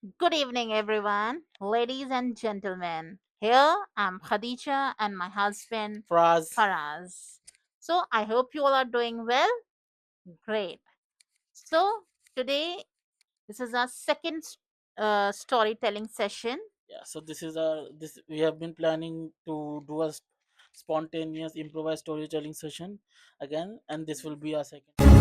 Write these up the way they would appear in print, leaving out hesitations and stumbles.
Good evening, everyone, ladies and gentlemen. Here I'm Khadija and my husband Fraz. Faraz. So I hope you all are doing well. Great. So today this is our second storytelling session. Yeah, so this we have been planning to do a spontaneous improvised storytelling session again, and this will be our second one.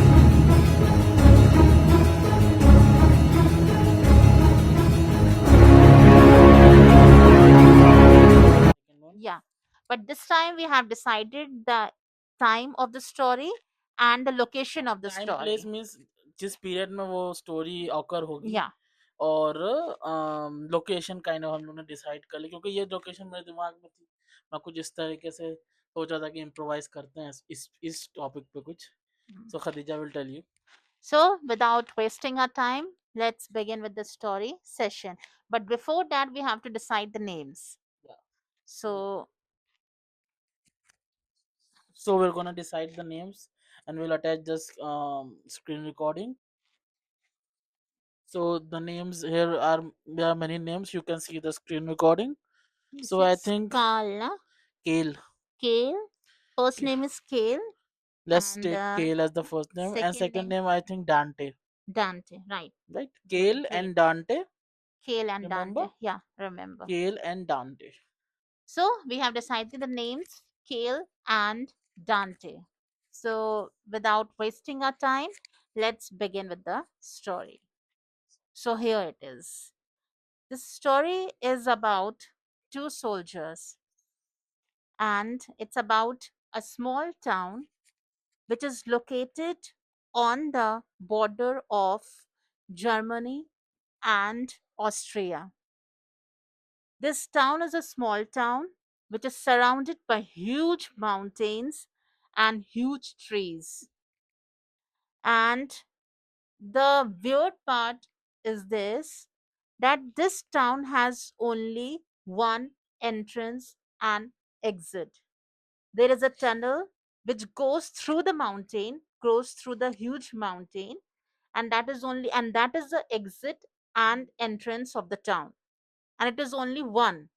Yeah, but this time we have decided the time of the story and the location of the time place story. Means जिस period में वो story occur होगी Yeah. और location kind of हम लोगों ने decide कर ली क्योंकि ये लोकेशन मेरे दिमाग में थी। मैं कुछ इस तरीके से सोचा था कि इम्प्रोवाइज करते हैं इस टॉपिक पे कुछ। So Khadija will tell you. So, without wasting our time, let's begin with the story session. But before that, we have to decide the names. So, So we're gonna decide the names and we'll attach this screen recording. So the names here are there are many names. You can see the screen recording. this So I is think Kala, Kale. Kale. First K- name is Kale, Let's and take Kale as the first name and second second name name I think Dante. Dante. Right. Right? Okay, Kale Kale. and Dante. Kale and Remember? Dante. Yeah, remember. Kale and Dante. So, we have decided the names Kale and Dante. So, without wasting our time, let's begin with the story. So, here it is. The story is about two soldiers, and it's about a small town which is located on the border of Germany and Austria. This town is a small town which is surrounded by huge mountains and huge trees. And the weird part is this, that this town has only one entrance and exit. There is a tunnel which goes through the mountain, goes through the huge mountain, and that is the exit and entrance of the town. And it is only one,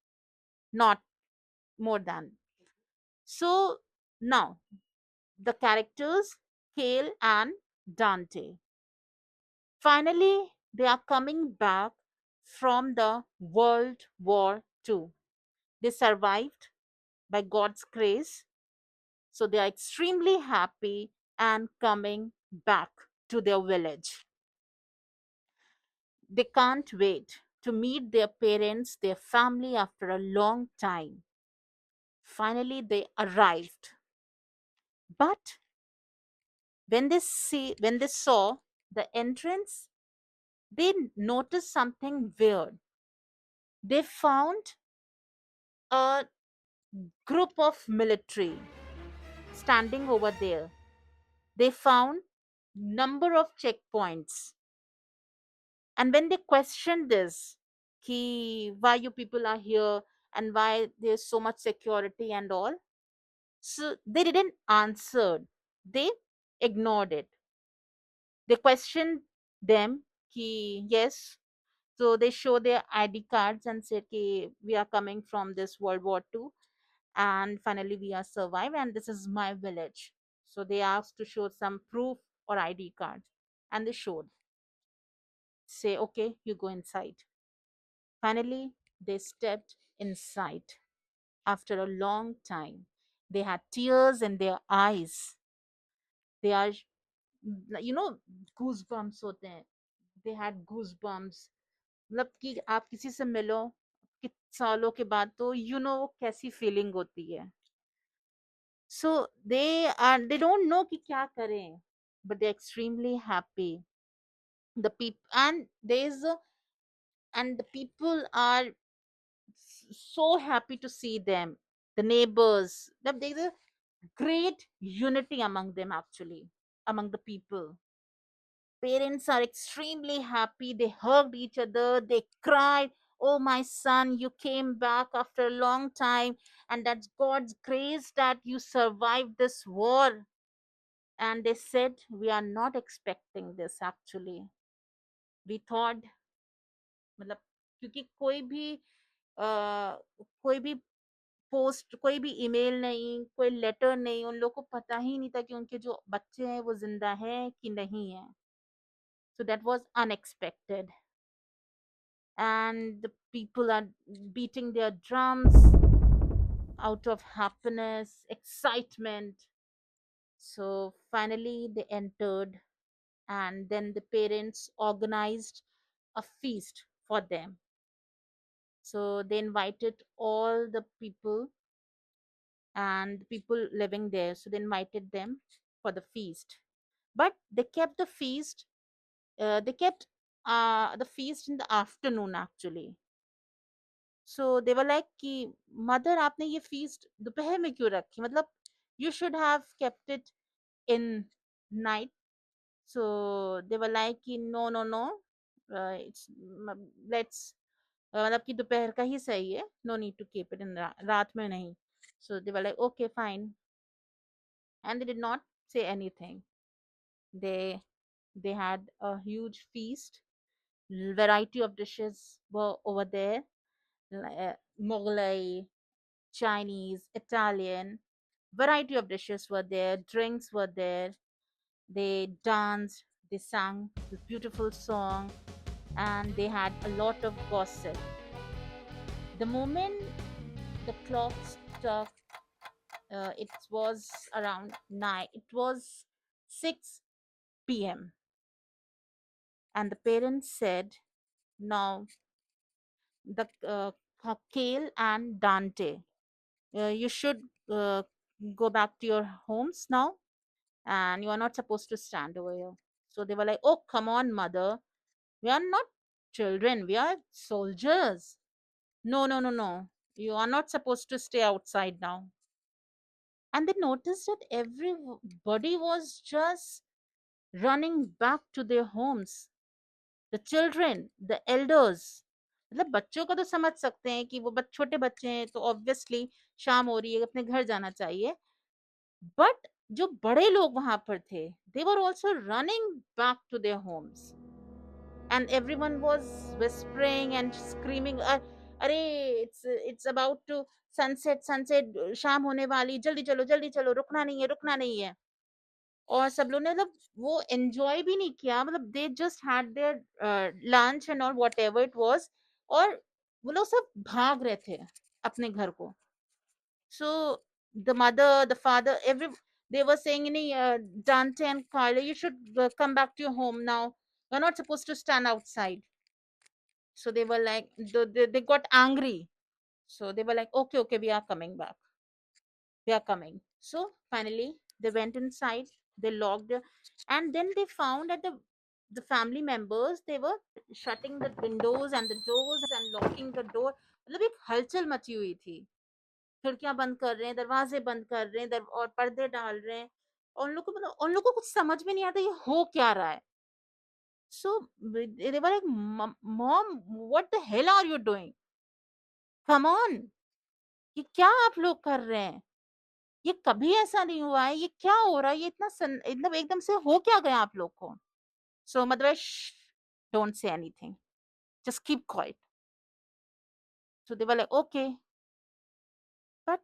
not more than. So now the characters Kale and Dante. Finally, they are coming back from the World War II. They survived by God's grace, so they are extremely happy and coming back to their village. They can't wait to meet their parents, their family after a long time. Finally, they arrived. But when they saw the entrance, they noticed something weird. They found a group of military standing over there. They found number of checkpoints, and when they questioned this, ki why you people are here and why there's so much security and all, so they didn't answer. They ignored it. They questioned them ki yes. So they show their ID cards and said ki we are coming from this World War II, and finally we are survived, and this is my village. So they asked to show some proof or ID card, and they showed. Say okay, you go inside. Finally they stepped inside. After a long time, they had tears in their eyes. They are, you know, goosebumps होते हैं. They had goosebumps. मतलब कि आप किसी से मिलो कितने सालों के बाद, तो यू नो वो कैसी फीलिंग होती है. So they don't know कि क्या करें, but they're extremely happy. The people and there's a, and the people are so happy to see them. The neighbors, there's a great unity among them actually, among the people. Parents are extremely happy. They hugged each other. They cried, "Oh, my son, you came back after a long time, and that's God's grace that you survived this war." And they said, "We are not expecting this actually. We thought मतलब क्योंकि कोई भी post, कोई भी email नहीं, कोई letter नहीं, उन लोगों को पता ही नहीं था कि उनके जो बच्चे हैं वो जिंदा है कि नहीं है. So that was unexpected, and the people are beating their drums out of happiness, excitement. So finally they entered, and then the parents organized a feast for them. So they invited all the people and the people living there. So they invited them for the feast. But they kept the feast in the afternoon actually. So they were like कि mother आपने ये feast दोपहर में क्यों रखी, मतलब you should have kept it in night. So they were like कि no no no, it's let's मतलब कि दोपहर का ही सही है, no need to keep it in रात में नहीं. So they were like okay fine, and they did not say anything. they they had a huge feast. Variety of dishes were over there, Mughlai, Chinese, Italian. Variety of dishes were there, drinks were there. They danced, they sang this beautiful song, and they had a lot of gossip. The moment the clock struck, it was around 9, it was 6 p.m., and the parents said, now the Kale and Dante, you should go back to your homes now, and you are not supposed to stand over here. So they were like, oh, come on, mother. We are not children, we are soldiers. No, no, no, no. You are not supposed to stay outside now. And they noticed that everybody was just running back to their homes. The children, the elders. मतलब बच्चों का तो समझ सकते हैं कि वो छोटे बच्चे हैं तो ऑब्वियसली शाम हो रही है, अपने घर जाना चाहिए. बट जो बड़े लोग वहां पर थे, they were also running back to their homes, and everyone was whispering and screaming, अरे it's about to sunset, शाम होने वाली, जल्दी चलो, रुकना नहीं है. और सब लोग ने मतलब वो एंजॉय भी नहीं किया, मतलब they just had their lunch and all what ever it was. और वो लोग सब भाग रहे थे अपने घर को. So the mother, the father, they were saying, Dante and Carla, you should come back to your home now. You're not supposed to stand outside. So they were like, they got angry. So they were like, okay, okay, we are coming back. We are coming. So finally, they went inside. They locked, and then they found that the family members, they were shutting the windows and the doors and locking the door. मतलब एक हलचल मची हुई थी. खिड़कियां बंद कर रहे हैं, दरवाजे बंद कर रहे हैं, और पर्दे डाल रहे हैं. और उन लोगों को कुछ समझ में नहीं आता ये हो क्या रहा है. So they were like, mom, what the hell are you doing? Come on, ये क्या आप लोग कर रहे हैं? ये कभी ऐसा नहीं हुआ है, ये क्या हो रहा है, ये एकदम एकदम से हो क्या गया आप लोग को. So mother, don't say anything, just keep quiet. So they were like okay. But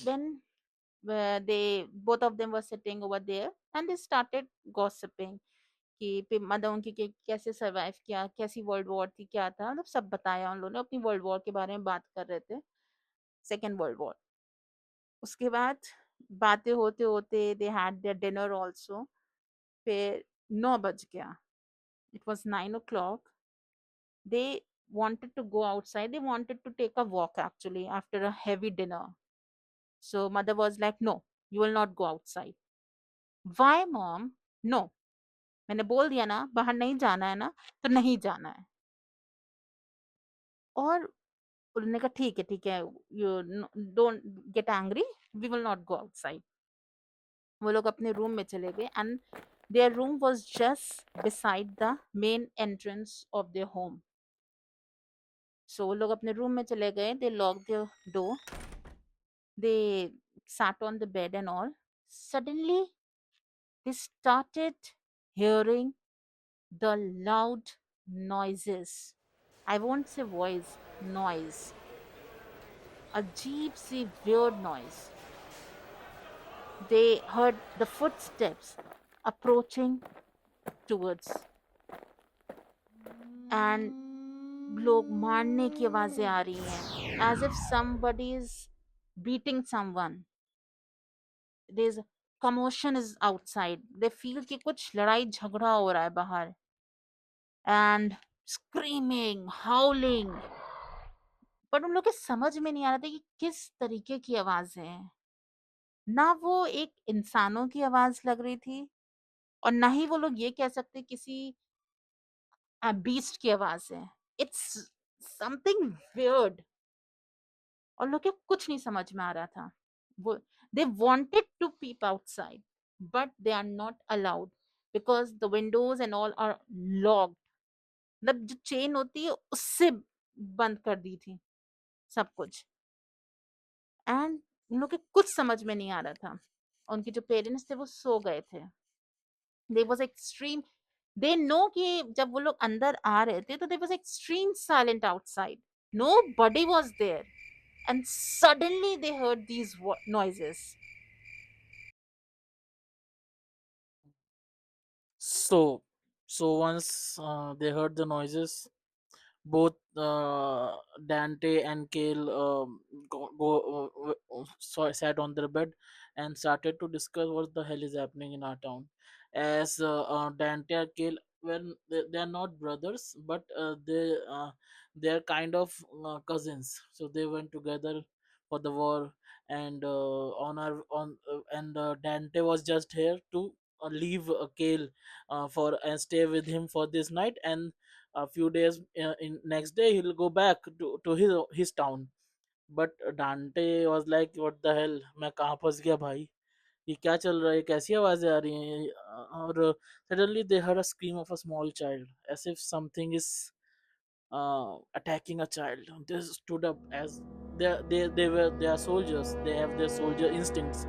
then they both of them were sitting over there, and they started gossiping कि फिर मदर उनकी कैसे सरवाइव किया, कैसी वर्ल्ड वॉर थी, क्या था, मतलब सब बताया उन लोगों ने, अपनी वर्ल्ड वॉर के बारे में बात कर रहे थे, सेकेंड वर्ल्ड वॉर. उसके बाद बातें होते होते दे हैड देयर डिनर आल्सो. फिर 9 बज गया. It was 9 o'clock. They wanted to go outside. They wanted to take a walk actually after a heavy dinner. So mother was like, no, you will not go outside. Why, mom? No. मैंने बोल दिया ना, बाहर नहीं जाना है ना, तो नहीं जाना है. और उन्होंने कहा ठीक है, you don't get angry, we will not go outside. वो लोग अपने रूम में चले गए, and their room was just beside the main entrance of their home. So वो लोग अपने रूम में चले गए. They lock their door. They sat on the bed and all. Suddenly, they started hearing the loud noises. I won't say voice, noise. अजीब सी weird noise. They heard the footsteps approaching towards, and लोग मारने की आवाजें आ रही हैं, as if somebody is beating someone. There's commotion is outside. They feel कि कुछ लड़ाई झगड़ा हो रहा है बाहर, and screaming, howling. पर उन लोग के समझ में नहीं आ रहा था कि किस तरीके की आवाजें हैं। ना वो एक इंसानों की आवाज लग रही थी, और ना ही वो लोग ये कह सकते किसी बीस्ट की आवाज है। इट्स समथिंग वियर्ड, और लोग के कुछ नहीं समझ में आ रहा था। वो they wanted to peep outside, but they are not allowed because the windows and all are locked. मतलब जो चेन होती है उससे बंद कर दी थी सब कुछ। एंड उन लोग के कुछ समझ में नहीं आ रहा था। उनके जो पेरेंट्स थे वो सो गए थे। They was extreme, they know कि जब वो लोग अंदर आ रहे थे तो they was extreme silent outside, nobody was there, and suddenly they heard these noises. So, once they heard the noises, both Dante and Kale sat on their bed and started to discuss what the hell is happening in our town. As Dante and Kale, when they are not brothers, but they are kind of cousins. So they went together for the war, and Dante was just here to leave Kale for and stay with him for this night, and a few days in next day he'll go back to his town. But Dante was like, what the hell, मैं कहाँ फंस गया भाई, ये क्या चल रहा है, कैसी आवाजें आ रही हैं, और suddenly they heard a scream of a small child, as if something is attacking a child. They stood up, as they are soldiers, they have their soldier instincts.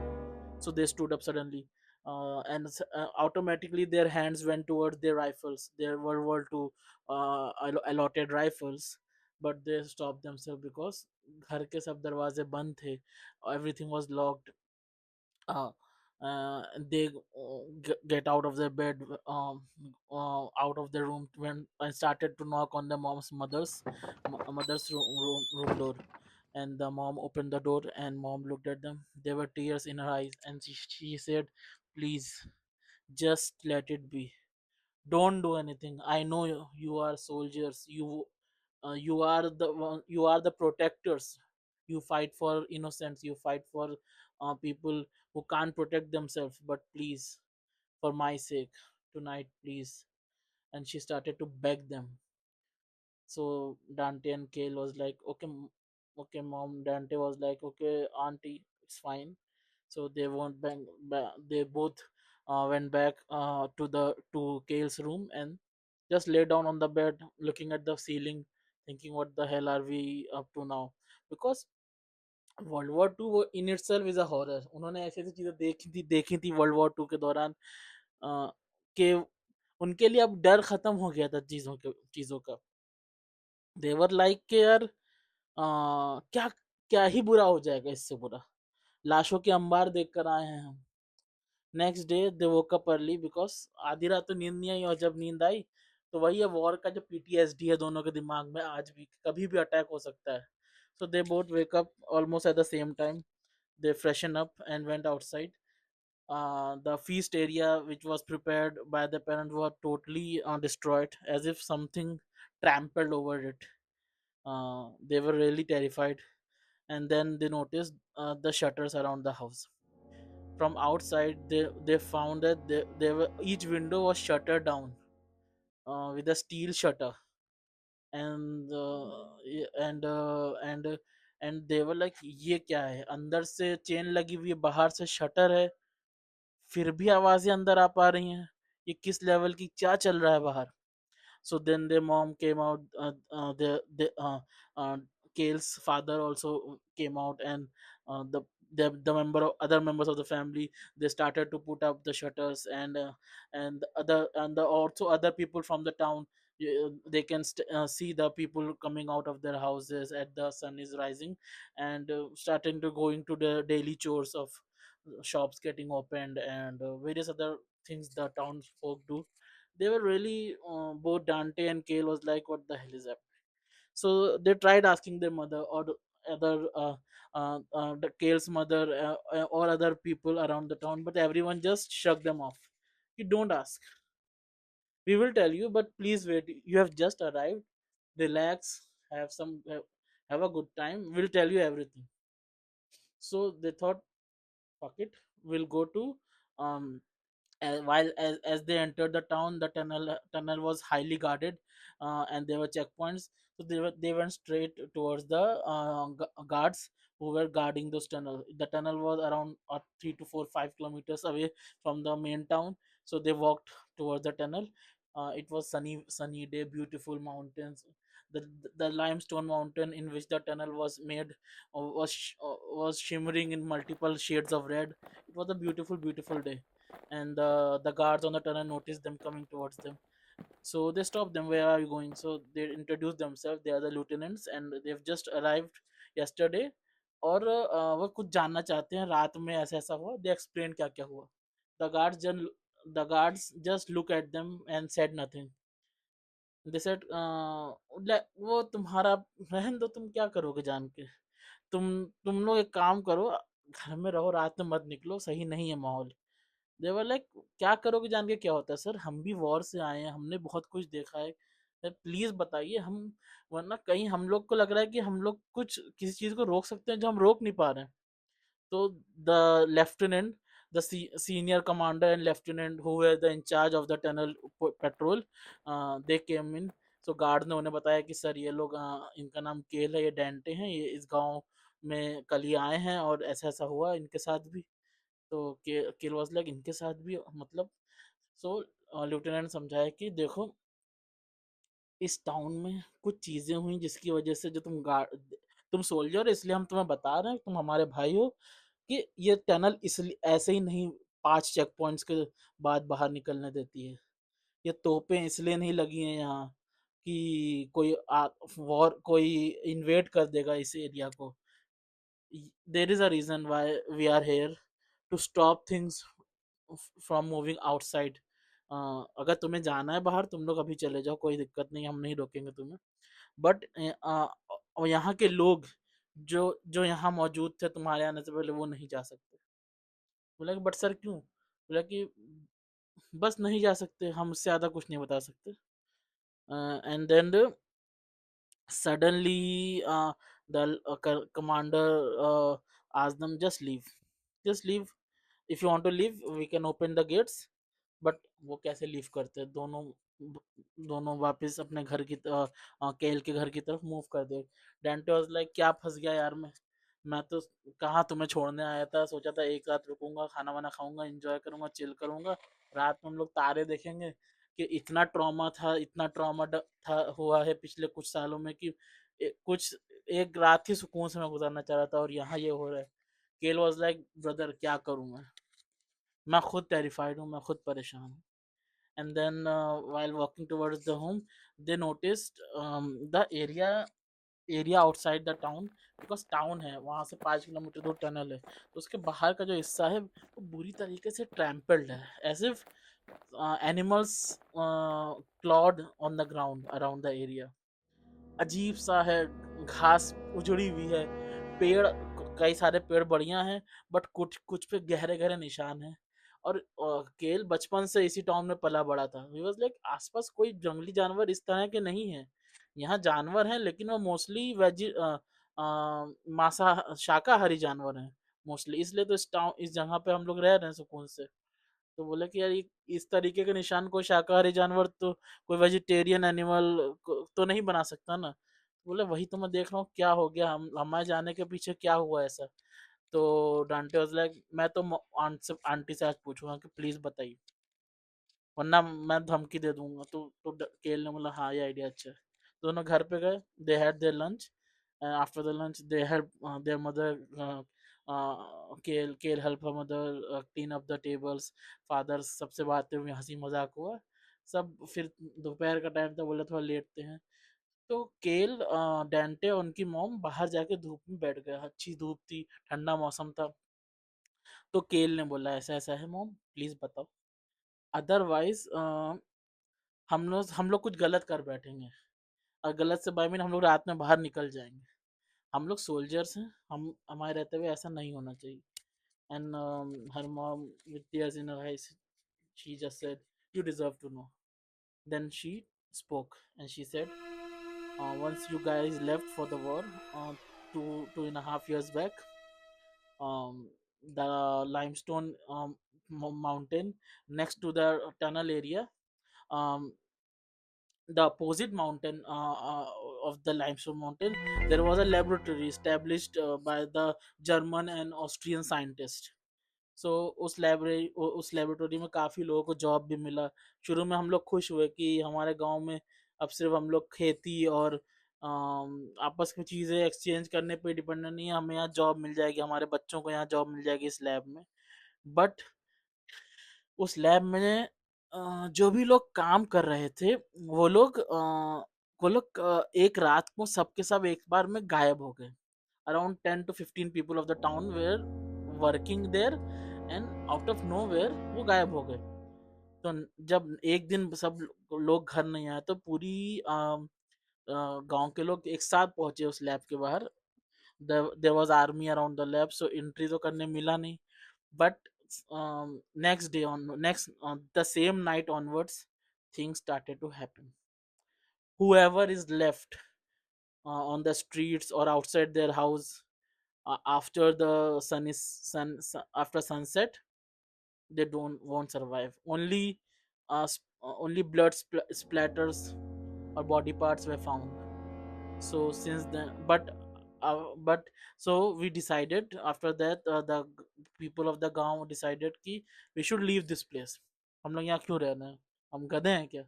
So they stood up suddenly, and automatically their hands went towards their rifles, their World War II allotted rifles. But they stopped themselves because घर के सब दरवाजे बंद थे, everything was locked. uh, they get out of their bed, out of their room, when I started to knock on the mother's room door. And the mom opened the door, and mom looked at them. There were tears in her eyes, and she said, please, just let it be, don't do anything. I know you are soldiers, you are you are the protectors, you fight for innocents, you fight for people who can't protect themselves, but please, for my sake, tonight, please. And she started to beg them. So Dante and Kale was like, okay, okay, mom. Dante was like, okay, auntie, it's fine. So they went back. They both went back to Kale's room and just lay down on the bed, looking at the ceiling, thinking, what the hell are we up to now? Because World War II in itself is a horror. उन्होंने ऐसी ऐसी चीजें देखी थी World War II के दौरान, कि उनके लिए अब डर खत्म हो गया था चीजों का। देवर लाइक के यार, क्या क्या ही बुरा हो जाएगा इससे बुरा, लाशों के अंबार देख कर आए हैं हम। Next day they woke up early, because आधी रात तो नींद नहीं आई, और जब नींद आई तो वही है वॉर का जो पीटीएसडी है दोनों के दिमाग में, आज भी कभी भी अटैक हो सकता है। So they both wake up almost at the same time. They freshen up and went outside. The feast area, which was prepared by the parents, was totally destroyed, as if something trampled over it. They were really terrified, and then they noticed the shutters around the house. From outside, they found that they were each window was shuttered down with a steel shutter, and and they were like, ये क्या है, अंदर से chain लगी हुई है, बाहर से शटर है, फिर भी आवाजें अंदर आ पा रही हैं, ये किस लेवल की, क्या चल रहा है बाहर? So then their mom came out, uh, Kale's father also came out, and the other members of the family, they started to put up the shutters, and also other people from the town, They can see the people coming out of their houses at the sun is rising, and starting to going to the daily chores of shops getting opened, and various other things the townsfolk do. They were really both Dante and Kale was like, what the hell is happening? So they tried asking their mother or the other the Kale's mother, or other people around the town, but everyone just shrugged them off. You don't ask, we will tell you, but please wait, you have just arrived, relax, have a good time, we'll tell you everything. So they thought, fuck it, we'll go to um as they entered the town, the tunnel was highly guarded, and there were checkpoints. So they went straight towards the guards who were guarding those tunnel. The tunnel was around 3 to 4 5 kilometers away from the main town. So they walked towards the tunnel. It was sunny day, beautiful mountains. The limestone mountain in which the tunnel was made was shimmering in multiple shades of red. It was a beautiful day, and the guards on the tunnel noticed them coming towards them. So they stopped them. Where are you going? So they introduced themselves. They are the lieutenants, and they've just arrived yesterday. और वो कुछ जानना चाहते हैं रात में ऐसा ऐसा हुआ. They explained क्या क्या हुआ. The guards just the guards just look at them and said nothing. They said, वो तुम्हारा रहन दो, तुम क्या करोगे जान के. तुम लोग एक काम करो, घर में रहो, रात में मत निकलो, सही नहीं है माहौल. देवर लाइक, क्या करोगे जान के, क्या होता है सर, हम भी वॉर से आए हैं, हमने बहुत कुछ देखा है, प्लीज बताइए हम, वरना कहीं हम लोग को लग रहा है कि हम लोग कुछ किसी चीज को रोक सकते हैं जो हम रोक नहीं पा रहे हैं. तो the lieutenant, the senior commander and lieutenant who were the in charge of the tunnel patrol, they came in. So guards ने उन्हें बताया कि सर ये लोग, इनका नाम केल है, ये डेंटे हैं, ये इस गांव में कल ही आए हैं और ऐसा ऐसा हुआ इनके साथ भी. तो केल वाज लाइक, इनके साथ भी मतलब. सो लेफ्टिनेंट समझाया कि देखो, इस टाउन में कुछ चीजें हुई जिसकी वजह से जो तुम सोल्जर, इसलिए हम तुम्हें बता रहे हैं, तुम हमारे भाई हो, कि ये टनल इसलिए ऐसे ही नहीं 5 चेक पॉइंट्स के बाद बाहर निकलने देती है. ये तोपें इसलिए नहीं लगी हैं यहाँ कि वॉर कोई इन्वेड कर देगा इस एरिया को. There is a reason why we are here, to stop things from moving outside. अगर तुम्हें जाना है बाहर, तुम लोग अभी चले जाओ, कोई दिक्कत नहीं, हम नहीं रोकेंगे तुम्हें. बट यहाँ के लोग जो जो यहाँ मौजूद थे तुम्हारे आने से पहले, वो नहीं जा सकते. बोला कि बट सर क्यों. बोला कि बस नहीं जा सकते, हम उससे ज़्यादा कुछ नहीं बता सकते. And then suddenly the commander asked them, just leave, if you want to leave we can open the gates. But वो कैसे लीव करते हैं, दोनों दोनों वापस अपने घर की केल के घर की तरफ मूव कर दे. डेंटे वाज लाइक, क्या फंस गया यार मैं तो कहाँ तुम्हें छोड़ने आया था, सोचा था एक रात रुकूंगा, खाना वाना खाऊंगा, एंजॉय करूंगा, चिल करूंगा, रात में हम लोग तारे देखेंगे. कि इतना ट्रॉमा था, इतना ट्रॉमा था हुआ है पिछले कुछ सालों में कि कुछ एक रात ही सुकून से मैं गुजारना चाह रहा था, और यहाँ ये हो रहा है. केल वाज लाइक, ब्रदर क्या करूँ मैं खुद टेरिफाइड हूँ, मैं खुद परेशान हूँ. And then while walking towards the home, they noticed the area outside the town, because town है वहां से 5 किलोमीटर दूर टनल है, तो उसके बाहर का जो हिस्सा है वो बुरी तरीके से ट्रैम्पल्ड है, as if animals clawed on the ground around the area. अजीब सा है, घास उजड़ी हुई है, पेड़, कई सारे पेड़ बढ़िया हैं, बट कुछ कुछ पे गहरे गहरे निशान हैं. और केल बचपन से इसी टाउन में पला बड़ा था. ही वाज लाइक, आसपास कोई जंगली जानवर इस तरह के नहीं है. यहाँ जानवर हैं, लेकिन वो मोस्टली मांसा शाकाहारी जानवर हैं मोस्टली, इसलिए तो इस जगह पे हम लोग रह रहे हैं सुकून से. तो बोले कि यार इस तरीके के निशान कोई शाकाहारी जानवर, तो कोई वेजिटेरियन एनिमल तो नहीं बना सकता ना. बोले वही तो मैं देख रहा हूँ, क्या हो गया, हम हमारे जाने के पीछे क्या हुआ ऐसा. तो डांटे वाज लाइक, मैं तो आंटी से आज पूछूंगा कि प्लीज बताइए, वरना मैं धमकी दे दूंगा. तो केल ने बोला हाँ ये आइडिया अच्छा है. दोनों घर पे गए, they had their lunch, and after the lunch they had their mother, Kel help her mother clean up the tables. Father सबसे बातें हुई, हंसी मजाक हुआ. सब फिर दोपहर का टाइम था, बोले थोड़ा लेटते हैं। तो केल, डेंटे और उनकी मॉम बाहर जाके धूप में बैठ गए, अच्छी धूप थी, ठंडा मौसम था। तो केल ने बोला ऐसा ऐसा है मॉम, प्लीज बताओ, अदरवाइज हम लोग कुछ गलत कर बैठेंगे, और गलत से बाई मीन हम लोग रात में बाहर निकल जाएंगे, हम लोग सोल्जर्स हैं, हम हमारे रहते हुए ऐसा नहीं होना चाहिए। And her mom with tears in her eyes, she just said, you deserve to know. Then she spoke and she said, once you guys left for the war, two and a half years back, um, the limestone mountain next to the tunnel area, um, the opposite mountain of the limestone mountain, there was a laboratory established by the German and Austrian scientists. सो उस laboratory में काफ़ी लोगों को job भी मिला। शुरू में हम लोग खुश हुए कि हमारे गांव में अब सिर्फ हम लोग खेती और आपस में चीज़ें एक्सचेंज करने पे डिपेंडेंट नहीं है, हमें यहाँ जॉब मिल जाएगी, हमारे बच्चों को यहाँ जॉब मिल जाएगी इस लैब में। बट उस लैब में जो भी लोग काम कर रहे थे, वो लोग एक रात को सबके सब एक बार में गायब हो गए। Around 10 to 15 people of the town were working there, and out of nowhere वो गायब हो गए। तो जब एक दिन सब लोग घर नहीं आए, तो पूरी गांव के लोग एक साथ पहुंचे उस लैब के बाहर। There was army around the lab, so entry तो करने मिला नहीं। But next the same night onwards, things started to happen. Whoever is left on the streets or outside their house after the after sunset, they don't won't survive. Only blood splatters or body parts were found. So since then, but so we decided after that, people of the गांव decided कि we should leave this place. हम लोग यहाँ क्यों रहना है, हम गधे हैं क्या,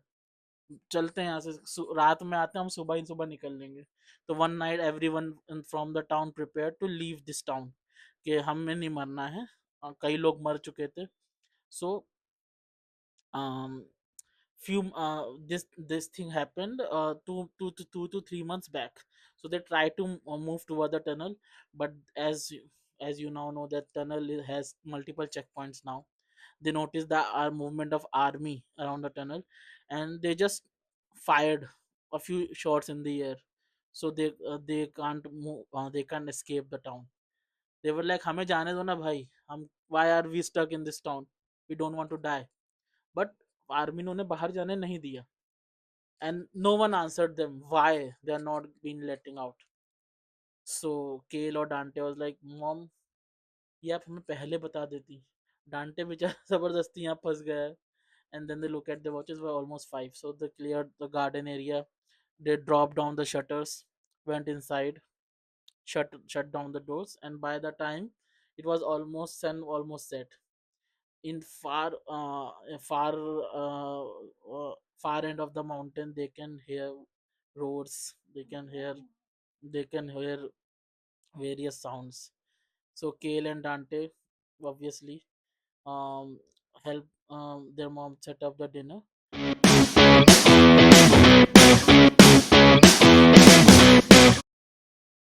चलते हैं यहाँ से, रात में आते हैं, हम सुबह ही सुबह निकल लेंगे। तो one night everyone from the town prepare to leave this town, कि हमें नहीं मरना है, कई लोग मर चुके थे। सो few this thing happened 2 to 3 months back. So they tried to move toward the tunnel, but as you now know, that tunnel has multiple checkpoints now. They noticed the movement of army around the tunnel, and they just fired a few shots in the air, so they can't move, they can't escape the town. They were like, हमें जाने दो ना भाई, हम why are we stuck in this town, we don't want to die. But army ने उन्हें बाहर जाने नहीं दिया, and no one answered them why they are not been letting out. So Kel और डांटे वाज लाइक, मॉम ये आप हमें पहले बता देती। डांटे बेचारा जबरदस्ती यहाँ फंस गया है। And then they look at the watches were almost 5, so they cleared the garden area, they dropped down the shutters, went inside, shut down the doors, and by the time it was almost sun almost set, in uh, uh, far end of the mountain, they can hear roads, they can hear various sounds. So Kale and Dante obviously um help their mom set up the dinner,